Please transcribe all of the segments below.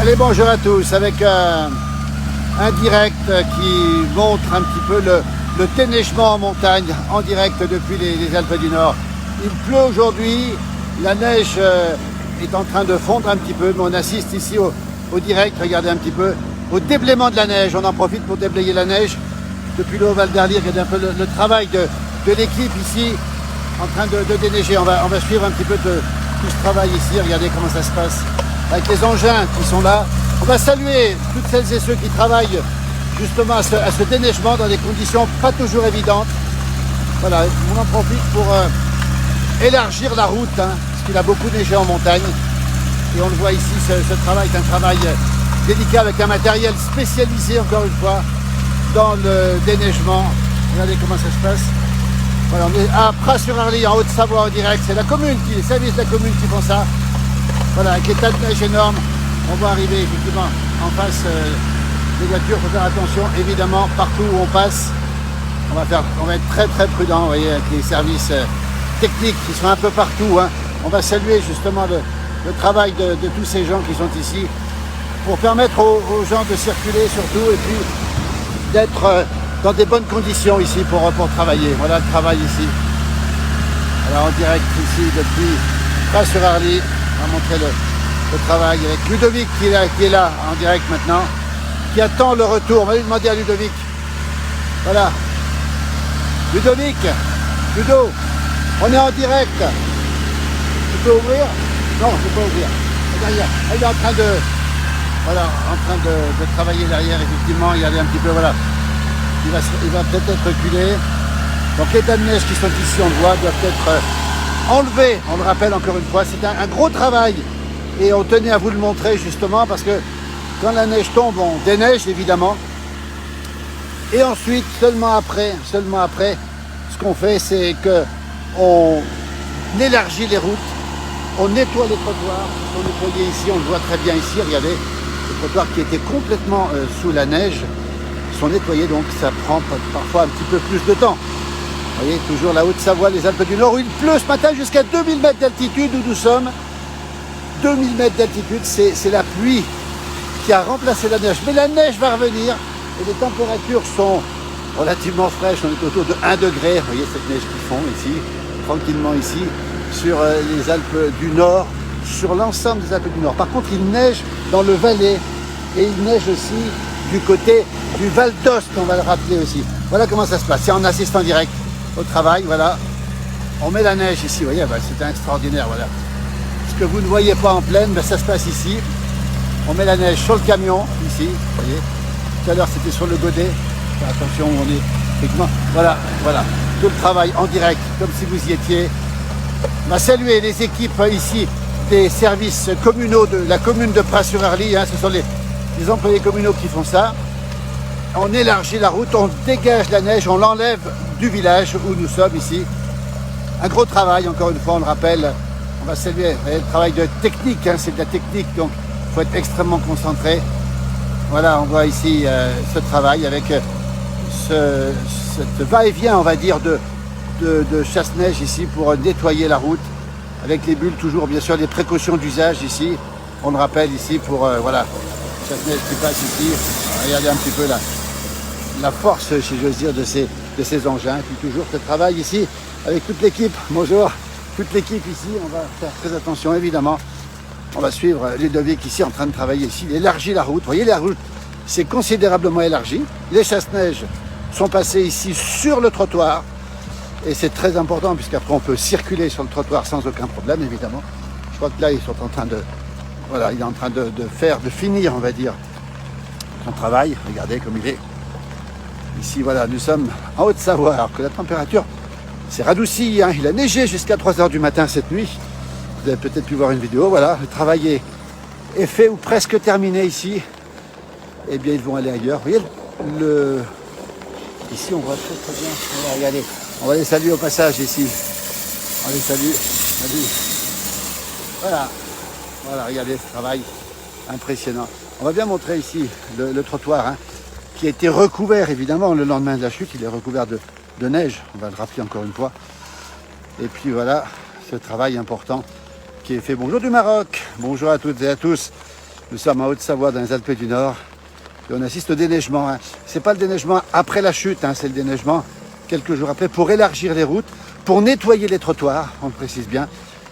Allez, bonjour à tous, avec un direct qui montre un petit peu le déneigement en montagne, en direct depuis les Alpes du Nord. Il pleut aujourd'hui, la neige est en train de fondre un petit peu, mais on assiste ici au direct, regardez un petit peu, au déblaiement de la neige. On en profite pour déblayer la neige. Depuis le Haut-Val d'Arly, regardez un peu le travail de l'équipe ici, en train de déneiger. On va suivre un petit peu tout ce travail ici, regardez comment ça se passe. Avec les engins qui sont là. On va saluer toutes celles et ceux qui travaillent justement à ce déneigement dans des conditions pas toujours évidentes. Voilà, on en profite pour élargir la route, hein, parce qu'il a beaucoup neigé en montagne. Et on le voit ici, ce travail est un travail délicat avec un matériel spécialisé, encore une fois, dans le déneigement. Regardez comment ça se passe. Voilà, on est à Pras-sur-Arly, en Haute-Savoie, en direct. C'est la commune, les services de la commune qui font ça. Voilà, avec les tas de neige énormes, on va arriver effectivement en face des voitures. Il faut faire attention, évidemment, partout où on passe. On va être très très prudent, vous voyez, avec les services techniques qui sont un peu partout, hein. On va saluer justement le travail de tous ces gens qui sont ici pour permettre aux gens de circuler surtout et puis d'être dans des bonnes conditions ici pour travailler. Voilà le travail ici. Alors en direct ici depuis Pras-sur-Arly. On va montrer le travail avec Ludovic qui est là en direct maintenant, qui attend le retour. On va lui demander à Ludovic. Voilà. Ludovic, Ludo, on est en direct. Tu peux ouvrir? Non, je ne peux pas ouvrir. Derrière. Il est en train de travailler derrière, effectivement. Il y a un petit peu, voilà. Il va peut-être reculer. Donc les tas de neige qui sont ici, on le voit, doivent être enlevé, on le rappelle encore une fois, c'est un gros travail et on tenait à vous le montrer justement parce que quand la neige tombe, on déneige évidemment et ensuite seulement après, ce qu'on fait c'est que on élargit les routes, on nettoie les trottoirs, on nettoie ici, on le voit très bien ici, regardez, les trottoirs qui étaient complètement sous la neige sont nettoyés, donc ça prend parfois un petit peu plus de temps. Vous voyez, toujours la Haute-Savoie, les Alpes du Nord, où il pleut ce matin jusqu'à 2000 mètres d'altitude où nous sommes. 2000 mètres d'altitude, c'est la pluie qui a remplacé la neige. Mais la neige va revenir et les températures sont relativement fraîches. On est autour de 1 degré. Vous voyez cette neige qui fond ici, tranquillement ici, sur les Alpes du Nord, sur l'ensemble des Alpes du Nord. Par contre, il neige dans le Valais et il neige aussi du côté du Val d'Ost, on va le rappeler aussi. Voilà comment ça se passe. C'est en assistant direct au travail, voilà. On met la neige ici, vous voyez, c'est extraordinaire, voilà. Ce que vous ne voyez pas en plaine, ça se passe ici. On met la neige sur le camion, ici, vous voyez. Tout à l'heure, c'était sur le godet. Attention, on est effectivement, voilà. Tout le travail en direct, comme si vous y étiez. On va saluer les équipes ici des services communaux de la commune de Pras-sur-Arly, hein. Ce sont les employés communaux qui font ça. On élargit la route, on dégage la neige, on l'enlève du village où nous sommes ici. Un gros travail, encore une fois, on le rappelle. On va saluer le travail de technique, hein, c'est de la technique, donc il faut être extrêmement concentré. Voilà, on voit ici ce travail avec cette va-et-vient, on va dire, de chasse-neige ici pour nettoyer la route. Avec les bulles, toujours, bien sûr, les précautions d'usage ici. On le rappelle ici pour, voilà, chasse-neige qui passe ici. Regardez un petit peu la force, si j'ose dire, de ces engins. Et puis toujours ce travail ici avec toute l'équipe. Bonjour, toute l'équipe ici. On va faire très attention, évidemment. On va suivre Ludovic ici en train de travailler ici. Il élargit la route. Vous voyez, la route s'est considérablement élargie. Les chasse-neige sont passés ici sur le trottoir. Et c'est très important puisqu'après on peut circuler sur le trottoir sans aucun problème, évidemment. Je crois que là, ils sont en train de... Voilà, il est en train de finir, on va dire, son travail. Regardez comme il est. Ici, voilà, nous sommes en Haute-Savoie, alors que la température s'est radoucie, hein. Il a neigé jusqu'à 3 h du matin cette nuit. Vous avez peut-être pu voir une vidéo, voilà. Le travail est fait ou presque terminé ici. Eh bien, ils vont aller ailleurs. Vous voyez, ici, on voit très bien. Voilà, regardez. On va les saluer au passage ici. On les salue. Salut. Voilà. Voilà, regardez ce travail impressionnant. On va bien montrer ici le trottoir, hein, qui a été recouvert, évidemment, le lendemain de la chute. Il est recouvert de neige, on va le rappeler encore une fois. Et puis voilà, ce travail important qui est fait. Bonjour du Maroc, bonjour à toutes et à tous. Nous sommes en Haute-Savoie, dans les Alpes du Nord, et on assiste au déneigement. Hein. Ce n'est pas le déneigement après la chute, hein, c'est le déneigement quelques jours après pour élargir les routes, pour nettoyer les trottoirs, on le précise bien.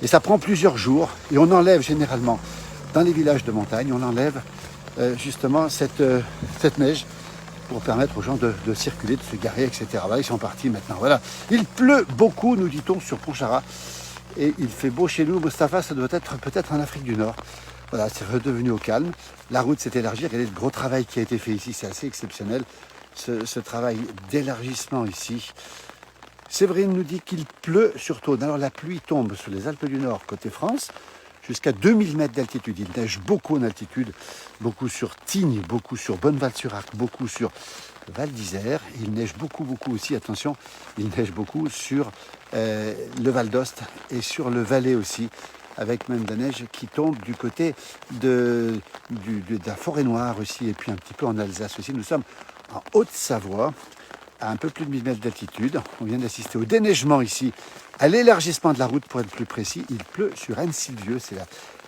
Et ça prend plusieurs jours, et on enlève généralement, dans les villages de montagne, on enlève justement cette neige pour permettre aux gens de circuler, de se garer, etc. Voilà, ils sont partis maintenant. Voilà. Il pleut beaucoup, nous dit-on, sur Pontcharra. Et il fait beau chez nous. Mustapha, ça doit être peut-être en Afrique du Nord. Voilà, c'est redevenu au calme. La route s'est élargie. Regardez le gros travail qui a été fait ici. C'est assez exceptionnel. Ce travail d'élargissement ici. Séverine nous dit qu'il pleut sur Thône. Alors la pluie tombe sur les Alpes du Nord, côté France, jusqu'à 2000 mètres d'altitude. Il neige beaucoup en altitude, beaucoup sur Tignes, beaucoup sur Bonneval-sur-Arc, beaucoup sur Val d'Isère. Il neige beaucoup aussi, attention, il neige beaucoup sur le Val d'Ost et sur le Valais aussi, avec même de la neige qui tombe du côté de la Forêt-Noire aussi, et puis un petit peu en Alsace aussi. Nous sommes en Haute-Savoie, à un peu plus de 1000 mètres d'altitude. On vient d'assister au déneigement ici, à l'élargissement de la route pour être plus précis. Il pleut sur Annecy-le-Vieux, c'est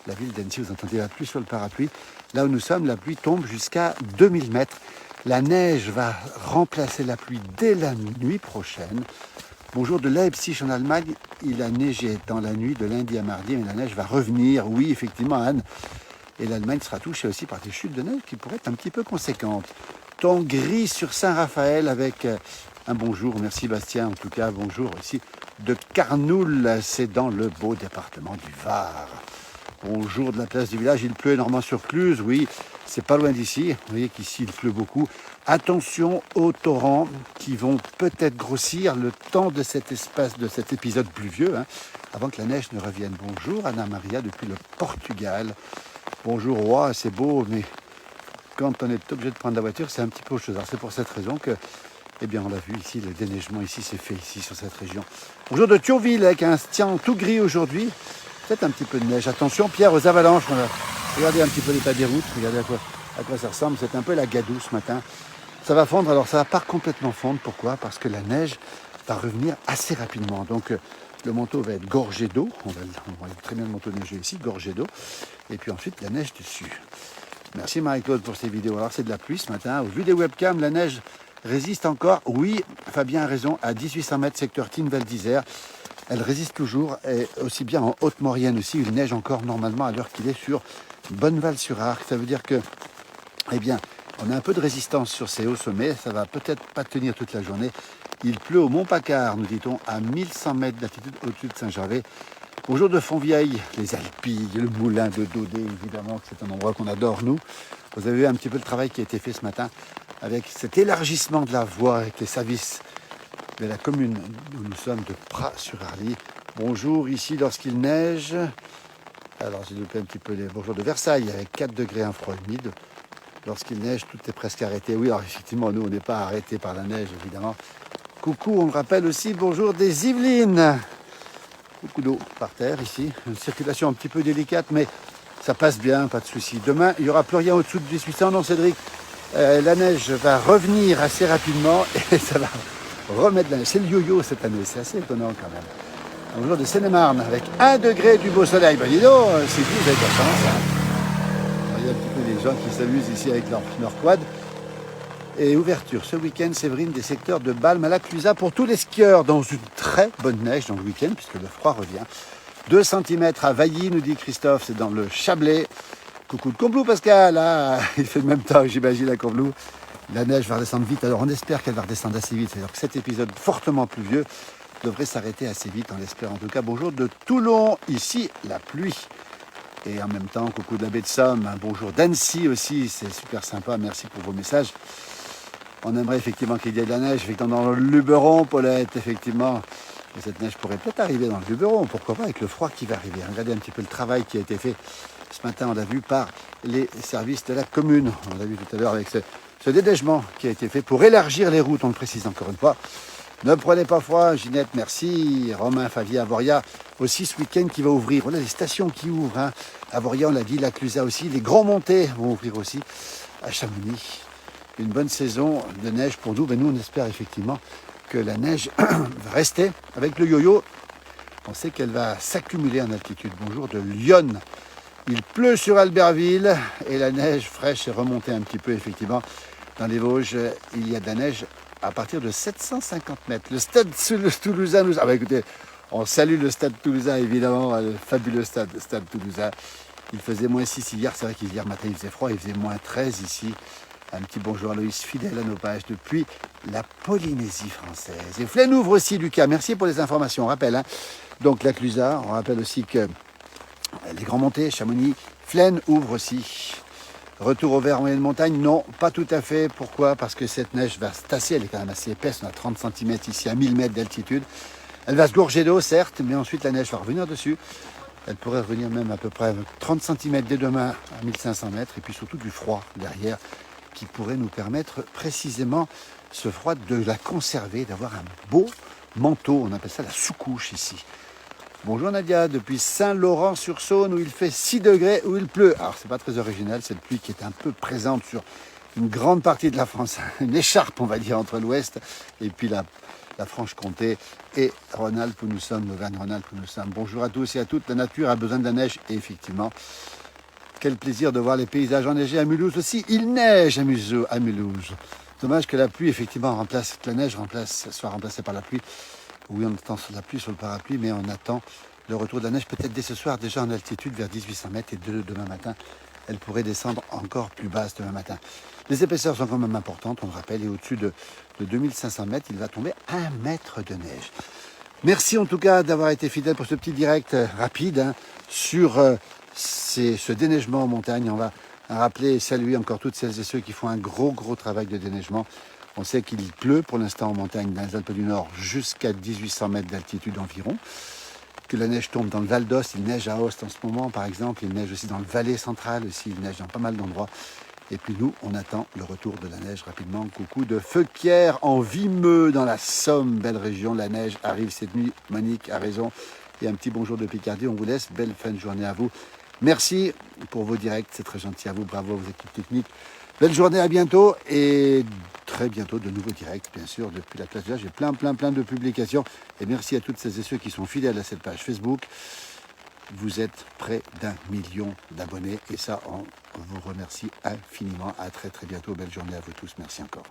la ville d'Annecy, vous entendez la pluie sur le parapluie. Là où nous sommes, la pluie tombe jusqu'à 2000 mètres. La neige va remplacer la pluie dès la nuit prochaine. Bonjour de Leipzig en Allemagne, il a neigé dans la nuit de lundi à mardi, mais la neige va revenir. Oui, effectivement, Anne. Et l'Allemagne sera touchée aussi par des chutes de neige qui pourraient être un petit peu conséquentes. Temps gris sur Saint-Raphaël avec un bonjour, merci Bastien, en tout cas bonjour ici de Carnoul, c'est dans le beau département du Var. Bonjour de la place du village, il pleut énormément sur Cluse, oui, c'est pas loin d'ici, vous voyez qu'ici il pleut beaucoup. Attention aux torrents qui vont peut-être grossir le temps de cet espace, de cet épisode pluvieux, hein, avant que la neige ne revienne. Bonjour Anna Maria depuis le Portugal. Bonjour roi, c'est beau, mais quand on est obligé de prendre la voiture, c'est un petit peu autre chose. Alors c'est pour cette raison que, eh bien, on l'a vu ici, le déneigement ici s'est fait ici sur cette région. Bonjour de Thionville avec un tiens tout gris aujourd'hui. Peut-être un petit peu de neige. Attention Pierre aux avalanches. Regardez un petit peu l'état des routes. Regardez à quoi ça ressemble. C'est un peu la gadoue ce matin. Ça va fondre. Alors ça va pas complètement fondre. Pourquoi? Parce que la neige va revenir assez rapidement. Donc le manteau va être gorgé d'eau. On voit très bien le manteau neigeux ici, gorgé d'eau. Et puis ensuite la neige dessus. Merci Marie-Claude pour ces vidéos. Alors c'est de la pluie ce matin. Au vu des webcams, la neige résiste encore. Oui, Fabien a raison. À 1800 mètres, secteur Tignes-Val d'Isère, elle résiste toujours. Et aussi bien en Haute-Maurienne aussi, il neige encore normalement à l'heure qu'il est sur Bonneval-sur-Arc. Ça veut dire que, eh bien, on a un peu de résistance sur ces hauts sommets. Ça va peut-être pas tenir toute la journée. Il pleut au Mont-Pacard, nous dit-on, à 1100 mètres d'altitude au-dessus de Saint-Gervais. Bonjour de Fontvieille, les Alpilles, le moulin de Daudet, évidemment, c'est un endroit qu'on adore, nous. Vous avez vu un petit peu le travail qui a été fait ce matin avec cet élargissement de la voie avec les services de la commune où nous sommes de Pras-sur-Arly. Bonjour, ici, lorsqu'il neige, alors j'ai loupé un petit peu les bonjours de Versailles, avec 4 degrés, un froid humide. Lorsqu'il neige, tout est presque arrêté. Oui, alors effectivement, nous, on n'est pas arrêtés par la neige, évidemment. Coucou, on le rappelle aussi, bonjour des Yvelines. Beaucoup d'eau par terre ici, une circulation un petit peu délicate, mais ça passe bien, pas de souci. Demain, il n'y aura plus rien au-dessous de 1800. Non, Cédric, la neige va revenir assez rapidement et ça va remettre la neige. C'est le yo-yo cette année, c'est assez étonnant quand même. Bonjour de Seine-et-Marne, avec 1 degré du beau soleil. Ben dis donc, c'est vous, vous avez de la chance. Hein. Il y a un petit peu des gens qui s'amusent ici avec leur quad. Et ouverture ce week-end, Séverine, des secteurs de Balme à la Clusaz pour tous les skieurs dans une très bonne neige dans le week-end, puisque le froid revient. 2 cm à Vailly, nous dit Christophe, c'est dans le Chablais. Coucou de Combloux, Pascal, ah, il fait le même temps, j'imagine, à Combloux. La neige va redescendre vite, alors on espère qu'elle va redescendre assez vite. C'est-à-dire que cet épisode fortement pluvieux devrait s'arrêter assez vite, on l'espère en tout cas. Bonjour de Toulon, ici, la pluie. Et en même temps, coucou de la baie de Somme, un bonjour d'Annecy aussi, c'est super sympa, merci pour vos messages. On aimerait effectivement qu'il y ait de la neige, effectivement dans le Luberon, Paulette, effectivement. Et cette neige pourrait peut-être arriver dans le Luberon, pourquoi pas, avec le froid qui va arriver. Regardez un petit peu le travail qui a été fait ce matin, on l'a vu par les services de la commune. On l'a vu tout à l'heure avec ce déneigement qui a été fait pour élargir les routes, on le précise encore une fois. Ne prenez pas froid, Ginette, merci. Romain, Fabien, Avoria, aussi ce week-end qui va ouvrir. Voilà les stations qui ouvrent. Hein. Avoria, on l'a dit, la Clusaz aussi. Les Grands Montées vont ouvrir aussi à Chamonix. Une bonne saison de neige pour nous. Mais nous, on espère effectivement que la neige va rester avec le yo-yo. On sait qu'elle va s'accumuler en altitude. Bonjour de Lyon, Il pleut sur Albertville et la neige fraîche est remontée un petit peu effectivement. Dans les Vosges, il y a de la neige à partir de 750 mètres. Le stade toulousain nous... Ah bah écoutez, on salue le stade toulousain évidemment, le fabuleux stade toulousain. Il faisait moins 6 hier, c'est vrai qu'hier matin il faisait froid, il faisait moins 13 ici. Un petit bonjour à Loïs, fidèle à nos pages depuis la Polynésie française. Et Flaine ouvre aussi, Lucas, merci pour les informations. On rappelle, hein, donc la Clusaz, on rappelle aussi que les Grands Montées, Chamonix, Flaine ouvre aussi. Retour au vert en moyenne montagne, non, pas tout à fait. Pourquoi? Parce que cette neige va se tasser, elle est quand même assez épaisse, on a 30 cm ici à 1000 mètres d'altitude. Elle va se gorger d'eau, certes, mais ensuite la neige va revenir dessus. Elle pourrait revenir même à peu près 30 cm dès demain à 1500 mètres, et puis surtout du froid derrière, qui pourrait nous permettre précisément, ce froid, de la conserver, d'avoir un beau manteau. On appelle ça la sous-couche ici. Bonjour Nadia, depuis Saint-Laurent-sur-Saône où il fait 6 degrés, où il pleut. Alors c'est pas très original, cette pluie qui est un peu présente sur une grande partie de la France, une écharpe on va dire entre l'ouest et puis la Franche-Comté et Rhône-Alpes où nous sommes, Auvergne-Rhône-Alpes où nous sommes. Bonjour à tous et à toutes, la nature a besoin de la neige et effectivement, quel plaisir de voir les paysages enneigés à Mulhouse aussi. Il neige à Mulhouse. Dommage que la pluie effectivement remplace, que la neige soit remplacée par la pluie. Oui, on attend la pluie sur le parapluie, mais on attend le retour de la neige peut-être dès ce soir, déjà en altitude vers 1800 mètres et demain matin, elle pourrait descendre encore plus basse demain matin. Les épaisseurs sont quand même importantes, on le rappelle, et au-dessus de 2500 mètres, il va tomber 1 mètre de neige. Merci en tout cas d'avoir été fidèle pour ce petit direct rapide hein, sur ce déneigement en montagne. On va rappeler et saluer encore toutes celles et ceux qui font un gros travail de déneigement. On sait qu'il pleut pour l'instant en montagne dans les Alpes du Nord jusqu'à 1800 mètres d'altitude environ. Que la neige tombe dans le Val d'Ost, il neige à Ost en ce moment par exemple, il neige aussi dans le Valais central aussi, il neige dans pas mal d'endroits. Et puis nous, on attend le retour de la neige rapidement. Coucou de Feuquières en Vimeux dans la Somme, belle région. La neige arrive cette nuit, Monique a raison. Et un petit bonjour de Picardie, on vous laisse. Belle fin de journée à vous. Merci pour vos directs, c'est très gentil à vous. Bravo aux équipes techniques. Belle journée, à bientôt et très bientôt de nouveaux directs, bien sûr, depuis la classe. J'ai plein de publications et merci à toutes celles et ceux qui sont fidèles à cette page Facebook. Vous êtes près d'1 million d'abonnés et ça, on vous remercie infiniment. À très bientôt. Belle journée à vous tous. Merci encore.